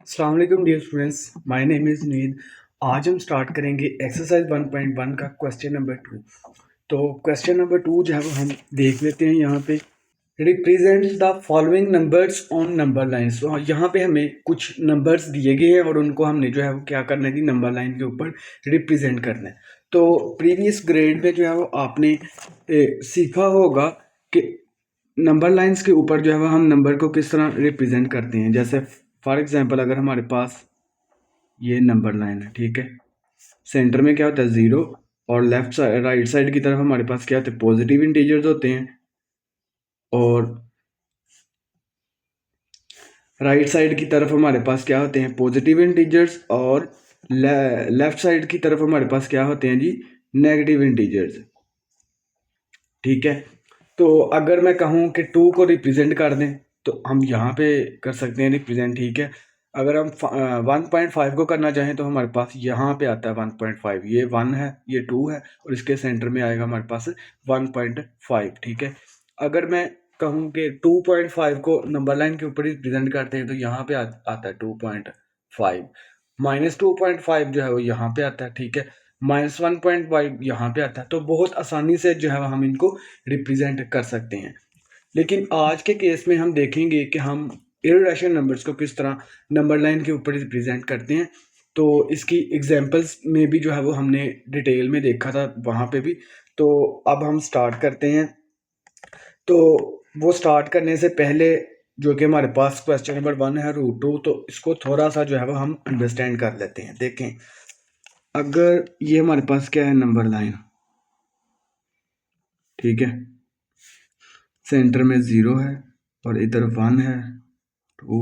अस्सलाम वालेकुम dear students, my name is Nid. आज हम स्टार्ट करेंगे एक्सरसाइज 1.1 का क्वेश्चन नंबर 2। तो क्वेश्चन नंबर 2 जो है वो हम देख लेते हैं। यहाँ पे represent the following numbers on number lines. तो यहाँ पे हमें कुछ नंबर्स दिए गए हैं और उनको हमने जो है वो क्या करना है कि नंबर लाइन के ऊपर रिप्रेजेंट करना है। तो प्रीवियस ग्रेड में जो है वो आपने सीखा होगा कि नंबर लाइंस के ऊपर जो है वो हम नंबर को किस तरह रिप्रेजेंट करते हैं। जैसे फॉर एग्जांपल अगर हमारे पास ये नंबर लाइन है, ठीक है, सेंटर में क्या होता है 0 और लेफ्ट साइड राइट साइड की तरफ हमारे पास क्या होते हैं पॉजिटिव इंटीजर्स होते हैं और राइट साइड की तरफ हमारे पास क्या होते हैं पॉजिटिव इंटीजर्स और लेफ्ट साइड की तरफ हमारे पास क्या होते हैं जी नेगेटिव इंटीजर्स। ठीक है, तो अगर मैं कहूँ कि 2 को रिप्रेजेंट कर दें तो हम यहाँ पे कर सकते हैं रिप्रेजेंट। ठीक है, अगर हम 1.5 को करना चाहें तो हमारे पास यहाँ पे आता है 1.5। ये 1 है, ये 2 है और इसके सेंटर में आएगा हमारे पास 1.5। ठीक है, अगर मैं कहूँ कि 2.5 को नंबर लाइन के ऊपर रिप्रेजेंट करते हैं तो यहाँ पे आता है 2.5। -2.5 जो है वो यहाँ पे आता है। ठीक है, -1.5 यहाँ पे आता है। तो बहुत आसानी से जो है हम इनको रिप्रेजेंट कर सकते हैं। लेकिन आज के केस में हम देखेंगे कि हम इर्रेशनल नंबर्स को किस तरह नंबर लाइन के ऊपर रिप्रेजेंट करते हैं। तो इसकी एग्जांपल्स में भी जो है वो हमने डिटेल में देखा था वहाँ पे भी। तो अब हम स्टार्ट करते हैं। तो वो स्टार्ट करने से पहले जो कि हमारे पास क्वेश्चन नंबर 1 है √2, तो इसको थोड़ा सा जो है वो हम अंडरस्टैंड कर लेते हैं। देखें, अगर ये हमारे पास क्या है नंबर लाइन, ठीक है, सेंटर में 0 है और इधर 1 है, 2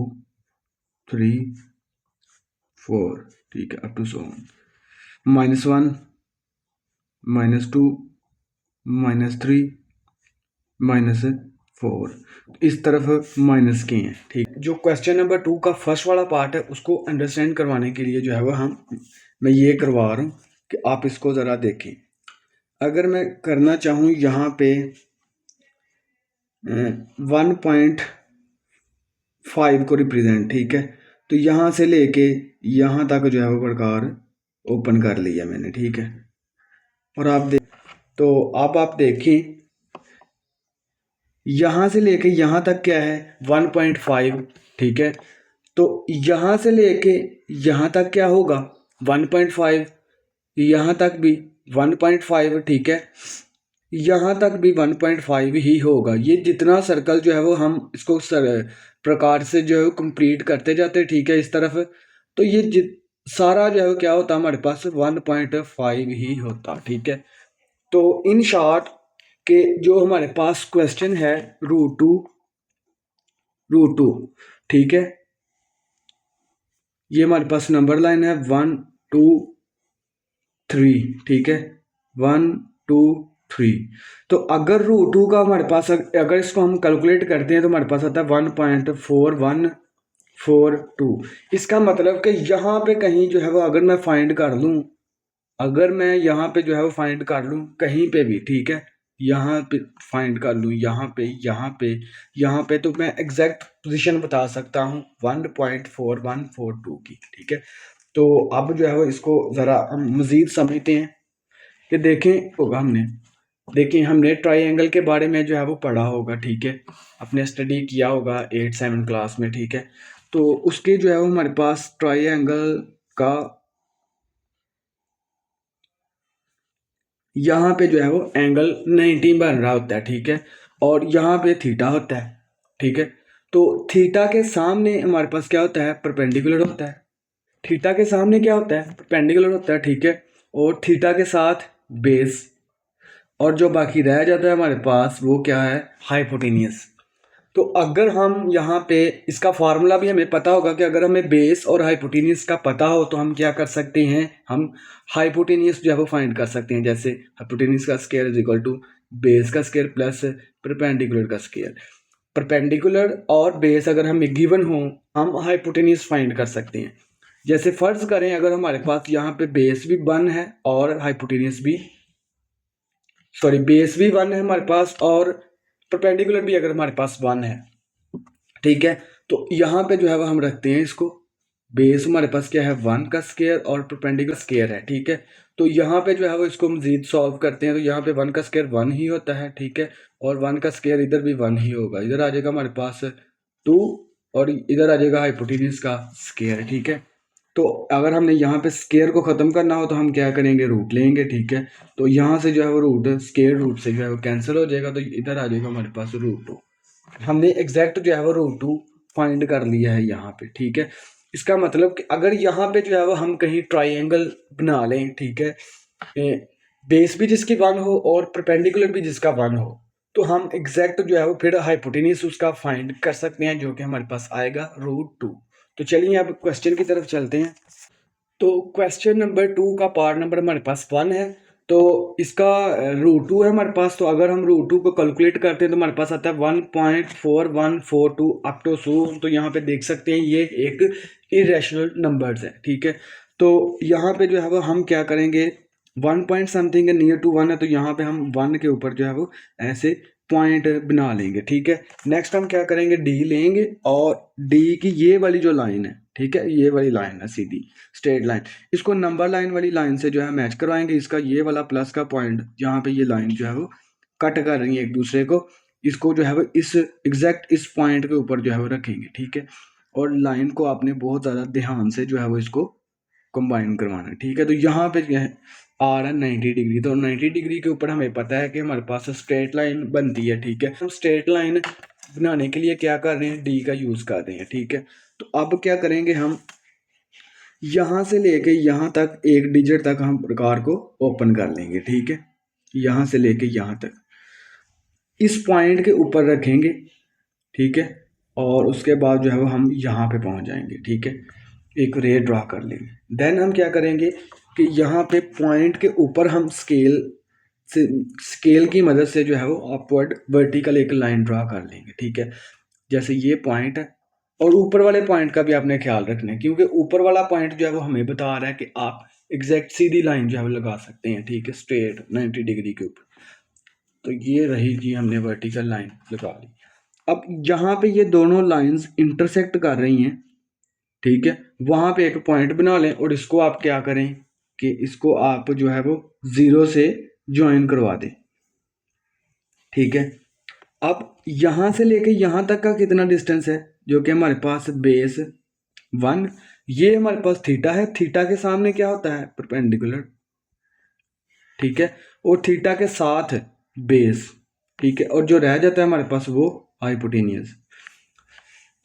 3 4, ठीक है, अप टू सो -1 -2 -3 -4, इस तरफ माइनस के हैं। ठीक, जो क्वेश्चन नंबर 2 का फर्स्ट वाला पार्ट है उसको अंडरस्टैंड करवाने के लिए जो है वो मैं ये करवा रहा हूँ कि आप इसको ज़रा देखें। अगर मैं करना चाहूँ यहाँ पे 1.5 को रिप्रेजेंट, ठीक है, तो यहाँ से लेके यहाँ तक जो है वो प्रकार ओपन कर लिया मैंने। ठीक है, और आप तो अब आप देखें यहाँ से लेके यहाँ तक क्या है 1.5। ठीक है, तो यहाँ से लेके यहाँ तक क्या होगा 1.5, यहाँ तक भी 1.5। ठीक है, यहाँ तक भी 1.5 ही होगा। ये जितना सर्कल जो है वो हम इसको प्रकार से जो है वो कंप्लीट करते जाते हैं। ठीक है, इस तरफ तो ये सारा जो है वो क्या होता है हमारे पास 1.5 ही होता। ठीक है, तो इन शॉर्ट के जो हमारे पास क्वेश्चन है √2, ठीक है, ये हमारे पास नंबर लाइन है 1 2 3। ठीक है, 1 2 3। तो अगर √2 का हमारे पास अगर इसको हम कैलकुलेट करते हैं तो हमारे पास आता है 1.4142। इसका मतलब कि यहाँ पे कहीं जो है वो अगर मैं फाइंड कर लूँ, अगर मैं यहाँ पे जो है वो फाइंड कर लूँ कहीं पे भी, ठीक है, यहाँ पे फाइंड कर लूँ, यहाँ पे यहाँ पे तो मैं एग्जैक्ट पोजीशन बता सकता हूँ 1.4142 की। ठीक है, तो अब जो है वो इसको ज़रा हम मज़ीद समझते हैं कि देखें होगा हमने ट्राइंगल के बारे में जो है वो पढ़ा होगा। ठीक है, अपने स्टडी किया होगा 8-7 क्लास में। ठीक है, तो उसके जो है वो हमारे पास ट्राइंगल का यहाँ पे जो है वो एंगल 90 बन रहा होता है। ठीक है, और यहाँ पे थीटा होता है। ठीक है, तो थीटा के सामने हमारे पास क्या होता है परपेंडिकुलर होता है। थीटा के सामने क्या होता है परपेंडिकुलर होता है। ठीक है, और थीटा के साथ बेस, और जो बाकी रह जाता है हमारे पास वो क्या है हाइपोटेनियस। तो अगर हम यहाँ पे इसका फार्मूला भी हमें पता होगा कि अगर हमें बेस और हाइपोटेनियस का पता हो तो हम क्या कर सकते हैं, हम हाइपोटेनियस जो है वो फाइंड कर सकते हैं। जैसे हाइपोटेनियस का square is equal to base का स्क्वायर प्लस परपेंडिकुलर का स्क्वायर। परपेंडिकुलर और बेस अगर हमें गिवन हो हम हाइपोटेनियस फाइंड कर सकते हैं। जैसे फर्ज करें अगर हमारे पास यहाँ पे बेस भी 1 है और हाइपोटेनियस भी बेस भी 1 है हमारे पास और परपेंडिकुलर भी अगर हमारे पास 1 है। ठीक है, तो यहाँ पे जो है वो हम रखते हैं इसको बेस हमारे पास क्या है 1 का स्केयर और परपेंडिकुलर स्केयर है, ठीक है। तो यहाँ पे जो है वो इसको मजीद सॉल्व करते हैं, तो यहाँ पे 1 का स्केयर 1 ही होता है, ठीक है, और 1 का स्केयर इधर भी 1 ही होगा, इधर आ जाएगा हमारे पास 2 और इधर आ जाएगा हाइपोटेन्यूज का स्केयर, ठीक है। तो अगर हमने यहाँ पे स्केयर को ख़त्म करना हो तो हम क्या करेंगे, रूट लेंगे, ठीक है। तो यहाँ से जो है वो रूट स्केयर रूट से जो है वो कैंसिल हो जाएगा, तो इधर आ जाएगा हमारे पास √2। हमने एग्जैक्ट जो है वो √2 फाइंड कर लिया है यहाँ पे, ठीक है। इसका मतलब कि अगर यहाँ पे जो है वो हम कहीं ट्राइंगल बना लें, ठीक है, बेस भी जिसकी 1 हो और परपेंडिकुलर भी जिसका 1 हो, तो हम एग्जैक्ट जो है वो फिर हाइपोटेन्यूज उसका फाइंड कर सकते हैं, जो कि हमारे पास आएगा √2। तो चलिए अब क्वेश्चन की तरफ चलते हैं। तो क्वेश्चन नंबर 2 का पार्ट नंबर हमारे पास 1 है, तो इसका √2 है हमारे पास। तो अगर हम √2 को कैलकुलेट करते हैं तो हमारे पास आता है 1.4142 अप टू सो। तो यहाँ पे देख सकते हैं ये एक इरेशनल नंबर्स है, ठीक है। तो यहाँ पे जो है वो हम क्या करेंगे, 1 पॉइंट समथिंग नियर टू 1 है, तो यहाँ पे हम 1 के ऊपर जो है वो ऐसे पॉइंट बना लेंगे, ठीक है। नेक्स्ट हम क्या करेंगे, डी लेंगे और डी की ये वाली जो लाइन है, ठीक है, ये वाली लाइन है सीधी स्ट्रेट लाइन, इसको नंबर लाइन वाली लाइन से जो है मैच करवाएंगे। इसका ये वाला प्लस का पॉइंट जहाँ पे ये लाइन जो है वो कट कर रही है एक दूसरे को, इसको जो है वो इस एग्जैक्ट इस पॉइंट के ऊपर जो है वो रखेंगे, ठीक है। और लाइन को आपने बहुत ज़्यादा ध्यान से जो है वो इसको कंबाइन करवाना है, ठीक है। तो यहाँ पे क्या है, आ रहा है 90 डिग्री, तो 90 डिग्री के ऊपर हमें पता है कि हमारे पास स्ट्रेट लाइन बनती है, ठीक है। हम स्ट्रेट लाइन बनाने के लिए क्या कर रहे हैं, डी का यूज़ कर रहे हैं, ठीक है। तो अब क्या करेंगे, हम यहाँ से लेके यहाँ तक एक डिजिट तक हम प्रकार को ओपन कर लेंगे, ठीक है। यहाँ से लेके यहाँ तक इस पॉइंट के ऊपर रखेंगे, ठीक है। और उसके बाद जो है वो हम यहाँ पे पहुँच जाएंगे, ठीक है, एक रे ड्रा कर लेंगे। देन हम क्या करेंगे कि यहाँ पे पॉइंट के ऊपर हम स्केल की मदद से जो है वो अपवर्ड वर्टिकल एक लाइन ड्रा कर लेंगे, ठीक है। जैसे ये पॉइंट है और ऊपर वाले पॉइंट का भी आपने ख्याल रखना है, क्योंकि ऊपर वाला पॉइंट जो है वो हमें बता रहा है कि आप एग्जैक्ट सीधी लाइन जो है वो लगा सकते हैं, ठीक है, स्ट्रेट 90 डिग्री के ऊपर। तो ये रही जी, हमने वर्टिकल लाइन लगा ली। अब जहाँ पे ये दोनों लाइंस इंटरसेक्ट कर रही हैं, ठीक है, वहाँ पे एक पॉइंट बना लें और इसको आप क्या करें कि इसको आप जो है वो 0 से ज्वाइन करवा दें, ठीक है। अब यहाँ से लेके यहाँ तक का कितना डिस्टेंस है, जो कि हमारे पास बेस 1, ये हमारे पास थीटा है, थीटा के सामने क्या होता है, परपेंडिकुलर, ठीक है, और थीटा के साथ बेस, ठीक है, और जो रह जाता है हमारे पास वो हाइपोटेनियस।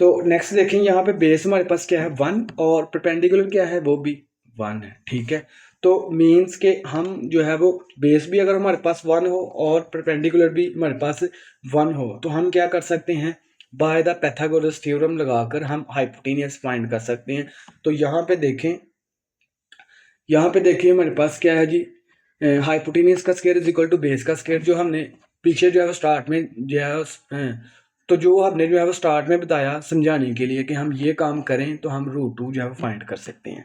तो नेक्स्ट देखें, यहाँ पे बेस हमारे पास क्या है 1 और परपेंडिकुलर क्या है, वो भी 1 है, ठीक है। तो मीन्स के हम जो है वो बेस भी अगर हमारे पास 1 हो और परपेंडिकुलर भी हमारे पास 1 हो, तो हम क्या कर सकते हैं, बाय द पैथागोरस थ्योरम लगाकर हम हाइपोटेनियस फाइंड कर सकते हैं। तो यहाँ पे देखें, यहाँ पे देखिए हमारे पास क्या है जी, हाइपोटेनियस का square is equal to base का स्क्वायर, जो हमने पीछे जो है वो स्टार्ट में जो है, तो जो हमने जो है वो स्टार्ट में बताया समझाने के लिए कि हम ये काम करें तो हम √2 जो है वो फाइंड कर सकते हैं।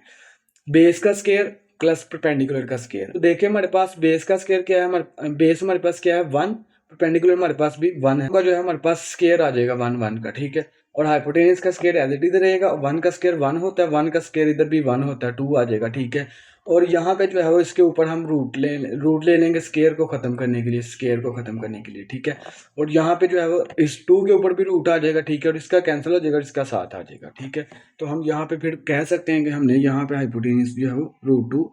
बेस का स्क्वायर प्लस परपेंडिकुलर का स्क्वायर, तो देखिए हमारे पास बेस का स्क्वायर क्या है, हमारे बेस हमारे पास क्या है 1, परपेंडिकुलर हमारे पास भी 1 है, जो है हमारे पास स्क्वायर आ जाएगा 1 1 का, ठीक है। और हाइपोटेनियस का स्क्वायर एज इट इज रहेगा, 1 का स्क्वायर 1 होता है, 1 का स्क्वायर इधर भी 1 होता है, 2 आ जाएगा, ठीक है। और यहाँ पे जो है वो इसके ऊपर हम रूट ले लेंगे स्क्वायर को ख़त्म करने के लिए, स्क्वायर को ख़त्म करने के लिए, ठीक है। और यहाँ पे जो है वो इस 2 के ऊपर भी रूट आ जाएगा, ठीक है, और इसका कैंसिल हो जाएगा, इसका साथ आ जाएगा, ठीक है। तो हम यहाँ पे फिर कह सकते हैं कि हमने यहाँ पे हाइपोटेनियस जो है वो √2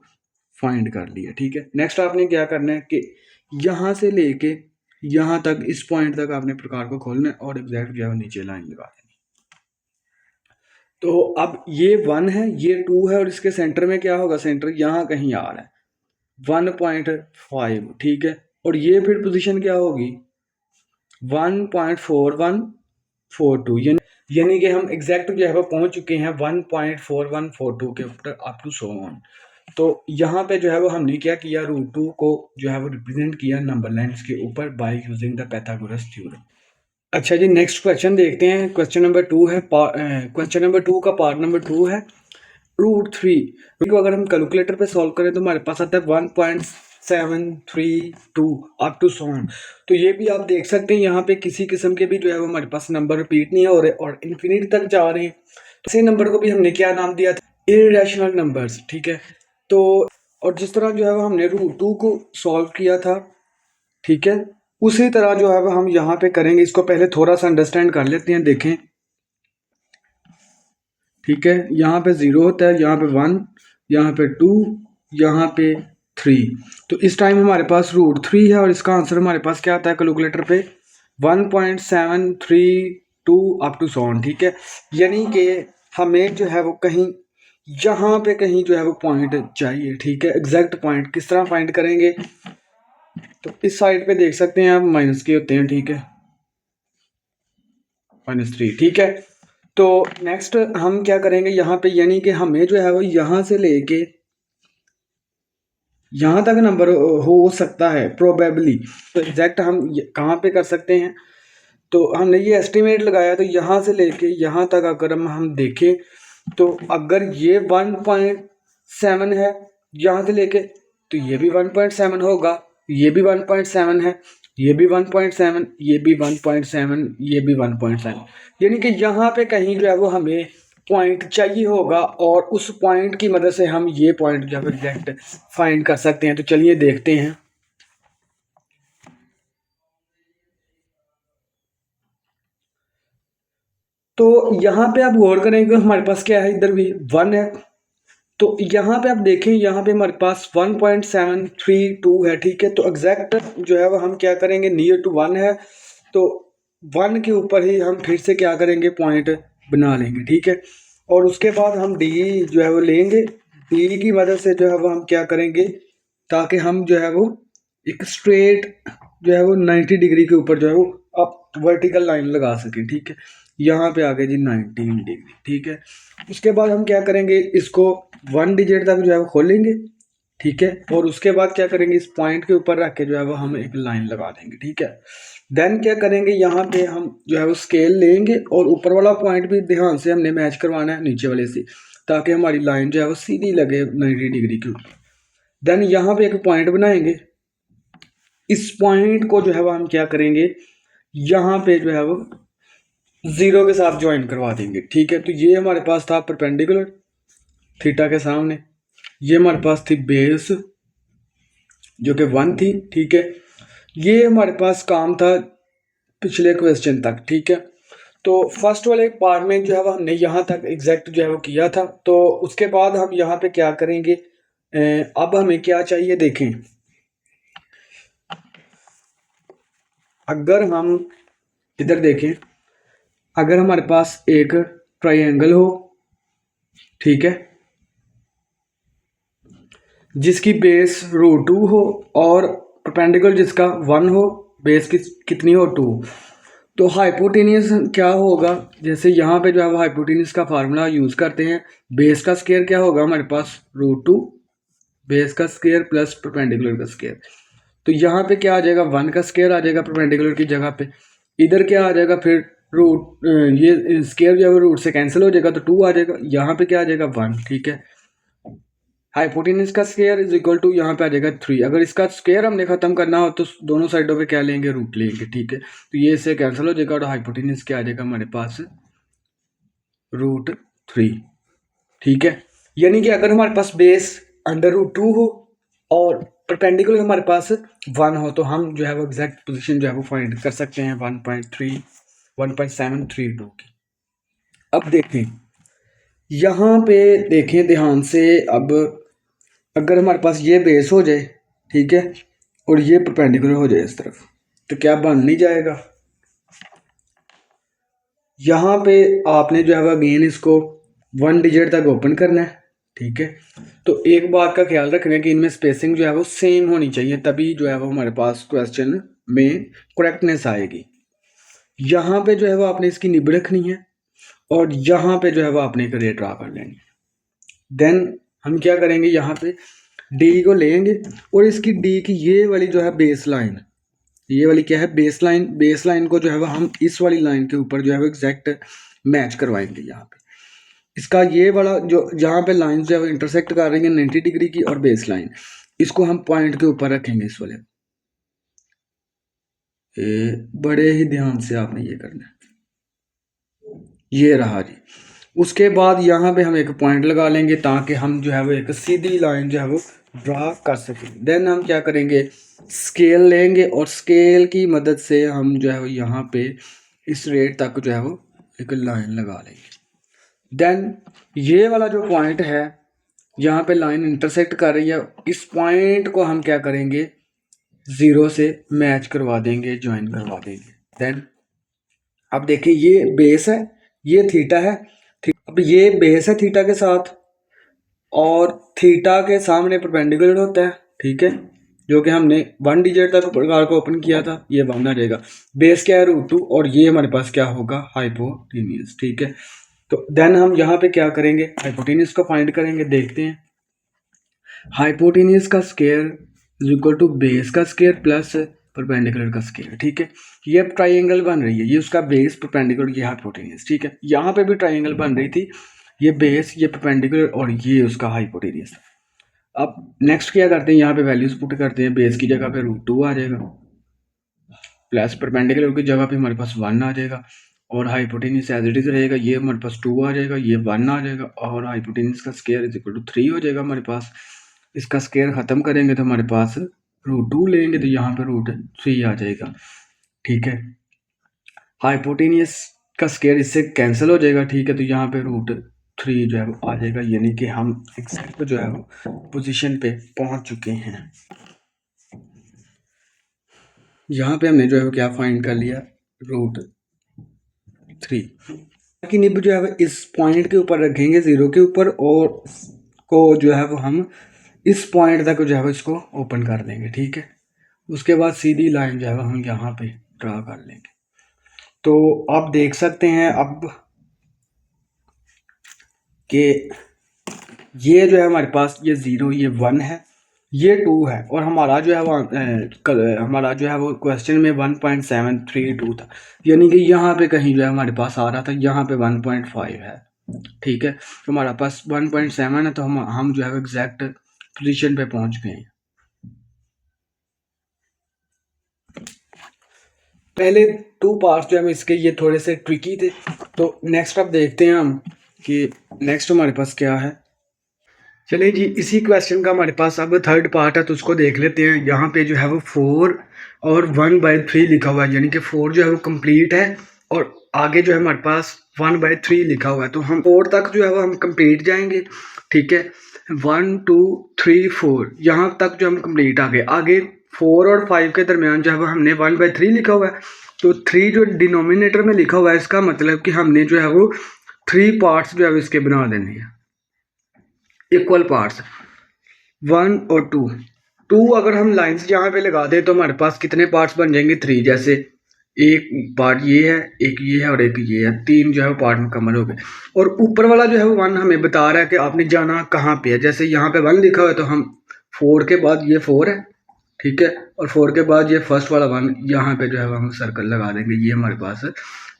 फाइंड कर लिया, ठीक है। नेक्स्ट आपने क्या करना है कि यहाँ से लेके यहाँ तक इस पॉइंट तक आपने प्रकार को खोलना है और एग्जैक्ट जो है वो नीचे लाइन लगा देनी। तो अब ये 1 है, ये 2 है और इसके सेंटर में क्या होगा, सेंटर यहाँ कहीं आ रहा है 1.5, ठीक है। और ये फिर पोजीशन क्या होगी 1.4142, यानी कि हम एग्जैक्ट जो है वो पहुंच चुके हैं 1.4142 के ऊपर अप टू सो ऑन। तो यहाँ पे जो है वो हमने क्या किया, √2 को जो है वो रिप्रेजेंट किया नंबर लाइन्स के ऊपर by using the Pythagoras theorem. अच्छा जी, नेक्स्ट क्वेश्चन देखते हैं। क्वेश्चन नंबर 2 है, क्वेश्चन नंबर 2 का पार्ट नंबर 2 है √3, क्योंकि अगर हम कैलकुलेटर पे सॉल्व करें तो हमारे पास आता है 1.732 अप टू सो ऑन। तो ये भी आप देख सकते हैं यहाँ पे किसी किस्म के भी जो है वो हमारे पास नंबर रिपीट नहीं हो रहे और इन्फिनिटी तक जा रहे हैं। इसी नंबर को भी हमने क्या नाम दिया था, इरेशनल नंबर्स। ठीक है, तो और जिस तरह जो है वो हमने √2 को सॉल्व किया था, ठीक है, उसी तरह जो है वो हम यहाँ पे करेंगे। इसको पहले थोड़ा सा अंडरस्टैंड कर लेते हैं, देखें। ठीक है, यहाँ पे 0 होता है, यहाँ पे 1, यहाँ पे 2, यहाँ पे 3। तो इस टाइम हमारे पास √3 है और इसका आंसर हमारे पास क्या आता है कैलकुलेटर पे, 1.732 अप टू सो ऑन। ठीक है, यानी कि हमें जो है वो कहीं यहाँ पे कहीं जो है वो पॉइंट चाहिए। ठीक है, एग्जैक्ट पॉइंट किस तरह फाइंड करेंगे, तो इस साइड पे देख सकते हैं आप माइनस के होते हैं। ठीक है, -3। ठीक है, तो नेक्स्ट हम क्या करेंगे यहाँ पे, यानी कि हमें जो है वो यहाँ से लेके यहाँ तक नंबर हो सकता है प्रोबेबली। तो एग्जैक्ट हम कहाँ पे कर सकते हैं, तो हमने ये एस्टिमेट लगाया, तो यहाँ से लेके यहाँ तक अगर हम देखें, तो अगर ये 1.7 है यहाँ से लेके, तो ये भी 1.7 होगा, ये भी 1.7 है, ये भी 1.7, ये भी 1.7, ये भी 1.7, यानी कि यहाँ पे कहीं जो है वो हमें पॉइंट चाहिए होगा और उस पॉइंट की मदद से हम ये पॉइंट जो है एग्जैक्ट फाइंड कर सकते हैं। तो चलिए देखते हैं। तो यहाँ पे आप गौर करेंगे हमारे पास क्या है, इधर भी 1 है, तो यहाँ पे आप देखें, यहाँ पे हमारे पास 1.732 है। ठीक है, तो एग्जैक्ट जो है वो हम क्या करेंगे, नियर टू 1 है, तो 1 के ऊपर ही हम फिर से क्या करेंगे, पॉइंट बना लेंगे। ठीक है, और उसके बाद हम डी जो है वो लेंगे, डी की मदद से जो है वो हम क्या करेंगे, ताकि हम जो है वो एक स्ट्रेट जो है वो 90 डिग्री के ऊपर जो है वो आप वर्टिकल लाइन लगा सकें। ठीक है, यहाँ पे आ गए जी 90 डिग्री। ठीक है, उसके बाद हम क्या करेंगे, इसको 1 डिजिट तक जो है वो खोलेंगे। ठीक है, और उसके बाद क्या करेंगे, इस पॉइंट के ऊपर रख के जो है वो हम एक लाइन लगा देंगे। ठीक है, देन क्या करेंगे, यहाँ पे हम जो है वो स्केल लेंगे और ऊपर वाला पॉइंट भी ध्यान से हमने मैच करवाना है नीचे वाले से, ताकि हमारी लाइन जो है वो सीधी लगे 90 डिग्री के ऊपर। देन यहाँ पे एक पॉइंट बनाएंगे, इस पॉइंट को जो है वो हम क्या करेंगे, यहाँ पे जो है वो 0 के साथ ज्वाइन करवा देंगे। ठीक है, तो ये हमारे पास था परपेंडिकुलर थीटा के सामने, ये हमारे पास थी बेस जो कि 1 थी। ठीक है, ये हमारे पास काम था पिछले क्वेश्चन तक। ठीक है, तो फर्स्ट वाले पार्ट में जो है वो हमने यहाँ तक एग्जैक्ट जो है वो किया था। तो उसके बाद हम यहाँ पे क्या करेंगे, अब हमें क्या चाहिए देखें, अगर हम इधर देखें, अगर हमारे पास एक ट्रायंगल हो, ठीक है, जिसकी बेस √2 हो और परपेंडिकुलर जिसका 1 हो, बेस की कितनी हो 2, तो हाइपोटेनियस क्या होगा, जैसे यहाँ पे जो है वो हाइपोटेनियस का फार्मूला यूज़ करते हैं। बेस का स्क्वायर क्या होगा हमारे पास, √2 बेस का स्क्वायर प्लस परपेंडिकुलर का स्क्वायर। तो यहाँ पे क्या आ जाएगा, 1 का स्क्वायर आ जाएगा परपेंडिकुलर की जगह पे, इधर क्या आ जाएगा फिर रूट, ये स्क्वायर जो है रूट से कैंसिल हो जाएगा, तो 2 आ जाएगा, यहाँ पे क्या आ जाएगा 1। ठीक है, हाइपोटेनस का स्क्वायर इज इक्वल टू यहाँ पे आ जाएगा 3। अगर इसका स्क्वायर हमने खत्म करना हो तो दोनों साइडों पे क्या लेंगे, रूट लेंगे। ठीक है, तो ये इससे कैंसिल हो जाएगा और हाइपोटेनस क्या आ जाएगा हमारे पास, √3। ठीक है, यानी कि अगर हमारे पास बेस √2 हो और परपेंडिकुलर हमारे पास 1 हो, तो हम जो है वो एग्जैक्ट पोजीशन जो है वो फाइंड कर सकते हैं 1.732 की। अब देखें, यहाँ पे देखें ध्यान से, अब अगर हमारे पास ये बेस हो जाए, ठीक है, और ये परपेंडिकुलर हो जाए इस तरफ, तो क्या बन नहीं जाएगा। यहाँ पे आपने जो है अगेन इसको 1 डिजिट तक ओपन करना है। ठीक है, तो एक बात का ख्याल रखना है कि इनमें स्पेसिंग जो है वो सेम होनी चाहिए, तभी जो है वो हमारे पास क्वेश्चन में करेक्टनेस आएगी। यहाँ पे जो है वो आपने इसकी निब रखनी है और यहाँ पे जो है वो आपने एक रे ड्रा कर लेंगे। देन हम क्या करेंगे, यहाँ पे डी को लेंगे और इसकी डी की ये वाली जो है बेस लाइन, ये वाली क्या है, बेस लाइन, बेस लाइन को जो है वो हम इस वाली लाइन के ऊपर जो है वो एग्जैक्ट मैच करवाएंगे। यहाँ पे इसका ये वाला जो जहाँ पे लाइन जो है वो इंटरसेक्ट कर रही है 90 डिग्री की और बेस लाइन, इसको हम पॉइंट के ऊपर रखेंगे इस वाले। बड़े ही ध्यान से आपने ये करना है, ये रहा जी। उसके बाद यहाँ पे हम एक पॉइंट लगा लेंगे ताकि हम जो है वो एक सीधी लाइन जो है वो ड्रा कर सकें। देन हम क्या करेंगे, स्केल लेंगे और स्केल की मदद से हम जो है वो यहाँ पे इस रेट तक जो है वो एक लाइन लगा लेंगे। देन ये वाला जो पॉइंट है यहाँ पे लाइन इंटरसेक्ट कर रही है, इस पॉइंट को हम क्या करेंगे, 0 से मैच करवा देंगे, ज्वाइन करवा देंगे। देन अब देखिए ये बेस है, ये थीटा है। अब ये बेस है थीटा के साथ और थीटा के सामने परपेंडिकुलर होता है, ठीक है, जो कि हमने 1 डिजिट तक प्रकार को ओपन किया था, ये 1 आ जाएगा। बेस क्या है √2 और ये हमारे पास क्या होगा, हाइपोटेन्यूज, ठीक है। तो देन हम यहाँ पे क्या करेंगे, हाइपोटेन्यूज को फाइंड करेंगे। देखते हैं, हाइपोटेन्यूज का square is equal to base का स्क्वायर प्लस परपेंडिकुलर का स्क्वायर, ठीक है। ये अब ट्राइंगल बन रही है, ये उसका बेस, परपेंडिकुलर, ये हाइपोटेन्यूज, ठीक है। यहाँ पे भी ट्राइंगल बन रही थी, ये बेस, ये परपेंडिकुलर और ये उसका हाइपोटेन्यूज। अब नेक्स्ट क्या करते हैं, यहाँ पे वैल्यूज पुट करते हैं। बेस की जगह पे √2 आ जाएगा, प्लस परपेंडिकुलर की जगह पे हमारे पास 1 आ जाएगा और हाइपोटेन्यूज एज इट इज रहेगा, ये हमारे पास 2 आ जाएगा, ये 1 आ जाएगा और हाइपोटेन्यूज का स्क्वायर इज इक्वल टू 3 हो जाएगा हमारे पास। इसका स्क्वायर खत्म करेंगे तो हमारे पास √2 लेंगे तो यहाँ पे √3 आ जाएगा, ठीक है। हाइपोटेन्यूज का स्क्वायर इससे कैंसिल हो जाएगा, ठीक है, तो यहाँ पे √3 जो है वो आ जाएगा, यानी कि हम एग्जैक्ट जो है वो पोजीशन पे पहुंच चुके हैं। यहाँ पे हमने जो है वो क्या फाइंड कर लिया, √3 की निब जो है वो इस पॉइंट के ऊपर रखेंगे, 0 के ऊपर, और को जो है वो हम इस पॉइंट तक जो है वो इसको ओपन कर देंगे, ठीक है। उसके बाद सीधी लाइन जो है वो हम यहाँ पे ड्रा कर लेंगे। तो आप देख सकते हैं अब कि ये जो है हमारे पास ये 0, ये 1 है, ये 2 है और हमारा जो है वो हमारा जो है वो क्वेश्चन में 1.732 था, यानी कि यहाँ पे कहीं जो है हमारे पास आ रहा था, यहाँ पे 1.5 है, ठीक है। तो हमारा पास 1.7 है, तो हम जो है एग्जैक्ट पोजीशन पे पहुंच गए हैं। पहले 2 पार्ट्स जो है इसके ये थोड़े से ट्रिकी थे, तो नेक्स्ट अब देखते हैं हम कि नेक्स्ट हमारे पास क्या है। चलिए जी, इसी क्वेश्चन का हमारे पास अब 3rd पार्ट है, तो उसको देख लेते हैं। यहाँ पे जो है वो 4 और 1/3 लिखा हुआ है, यानी कि 4 जो है वो कंप्लीट है और आगे जो है हमारे पास 1/3 लिखा हुआ है, तो हम 4 तक जो है वो हम कंप्लीट जाएंगे, ठीक है। 1 2 3 4 यहाँ तक जो हम कंप्लीट आ गए। आगे 4 और 5 के दरमियान जो है वो हमने 1/3 लिखा हुआ है, तो 3 जो डिनोमिनेटर में लिखा हुआ है, इसका मतलब कि हमने जो है वो 3 पार्ट्स जो है इसके बना देने हैं, इक्वल पार्ट्स, 1 और 2 अगर हम लाइंस यहाँ पे लगा दें तो हमारे पास कितने पार्ट्स बन जाएंगे, 3। जैसे एक पार्ट ये है, एक ये है और एक ये है, 3 जो है वो पार्ट मुकम्मल हो गए। और ऊपर वाला जो है वो 1 हमें बता रहा है कि आपने जाना कहाँ पे है। जैसे यहाँ पे 1 लिखा हुआ है तो हम 4 के बाद ये 4 है, ठीक है, और 4 के बाद ये फर्स्ट वाला 1, यहाँ पे जो है हम सर्कल लगा देंगे। ये हमारे पास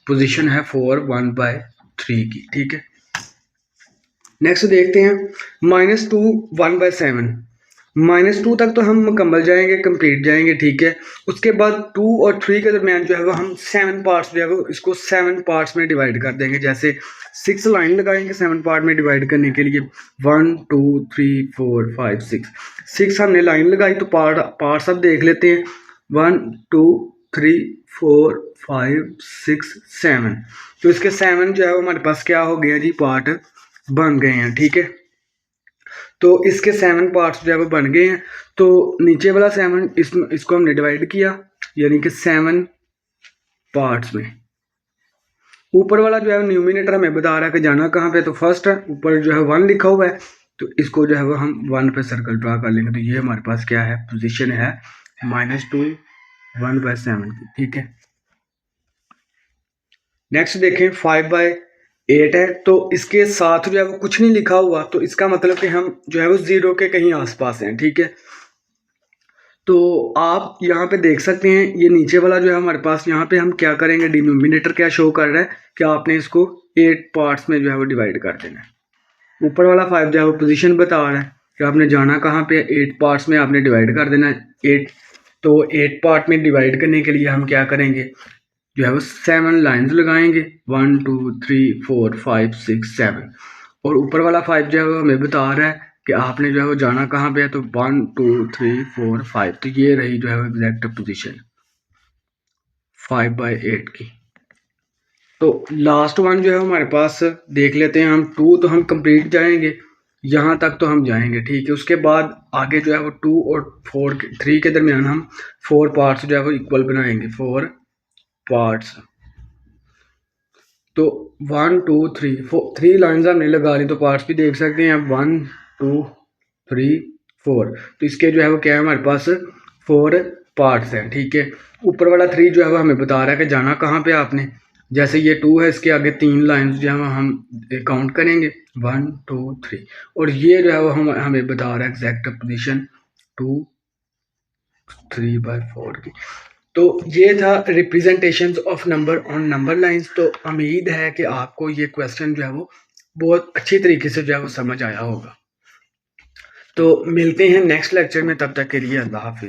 पोजीशन है 4 1/3 की, ठीक है। नेक्स्ट देखते हैं -2 1/7, -2 तक तो हम मुकम्मल जाएंगे, कंप्लीट जाएंगे, ठीक है। उसके बाद 2 और 3 के दरमियान जो है वो हम 7 पार्ट्स जो है वो इसको 7 पार्ट्स में डिवाइड कर देंगे। जैसे 6 लाइन लगाएंगे 7 पार्ट में डिवाइड करने के लिए, 1 2 3 4 5 6 हमने लाइन लगाई, तो पार्ट सब देख लेते हैं, 1 2 3 4 5 6 7, तो इसके 7 जो है वो हमारे पास क्या हो गया जी, पार्ट बन गए हैं, ठीक है। तो इसके 7 पार्ट्स जो है वो बन गए हैं। तो नीचे वाला 7 इसको हमने डिवाइड किया, यानी कि 7 पार्ट्स में। ऊपर वाला जो है न्यूमिनेटर हमें बता रहा है कि जाना कहाँ पे, तो फर्स्ट है, ऊपर जो है 1 लिखा हुआ है, तो इसको जो है वो हम 1 पे सर्कल ड्रा कर लेंगे। तो ये हमारे पास क्या है, पोजीशन है -2 1/7 की, ठीक है। नेक्स्ट देखें 5/8 है, तो इसके साथ जो है वो कुछ नहीं लिखा हुआ, तो इसका मतलब कि हम जो है वो 0 के कहीं आसपास हैं, ठीक है। तो आप यहाँ पे देख सकते हैं, ये नीचे वाला जो है हमारे पास, यहाँ पे हम क्या करेंगे, डिनोमिनेटर क्या शो कर रहा है कि आपने इसको 8 पार्ट्स में जो है वो डिवाइड कर देना है। ऊपर वाला 5 जो है वो पोजीशन बता रहा है कि आपने जाना कहाँ पे, 8 पार्ट्स में आपने डिवाइड कर देना है 8। तो 8 पार्ट में डिवाइड करने के लिए हम क्या करेंगे, जो है वो 7 लाइंस लगाएंगे, 1 2 3 4 5 6 7, और ऊपर वाला 5 जो है वो हमें बता रहा है कि आपने जो है वो जाना कहाँ पे है, तो 1 2 3 4 5, तो ये रही जो है वो एग्जैक्ट पोजीशन 5/8 की। तो लास्ट वन जो है हमारे पास देख लेते हैं हम, 2 तो हम कंप्लीट जाएंगे, यहाँ तक तो हम जाएंगे, ठीक है। उसके बाद आगे जो है वो 2 और 3 के दरमियान हम 4 पार्ट्स जो है वो इक्वल बनाएंगे, 4 पार्ट्स। तो 1 2 3 3 लाइन्स हमने लगा ली, तो पार्ट्स भी देख सकते हैं 1 2 3 4, तो इसके जो है वो क्या है हमारे पास 4 पार्ट्स हैं, ठीक है। ऊपर वाला 3 जो है वो हमें बता रहा है कि जाना कहाँ पे आपने, जैसे ये 2 है, इसके आगे 3 लाइन्स जो है हम काउंट करेंगे 1 2 3, और ये जो है वो हमें बता रहा है एग्जैक्ट पोजीशन 2 3/4 की। तो ये था representation of number on number lines. तो उम्मीद है कि आपको ये क्वेश्चन जो है वो बहुत अच्छी तरीके से जो है वो समझ आया होगा। तो मिलते हैं नेक्स्ट लेक्चर में, तब तक के लिए अल्लाह हाफिज़।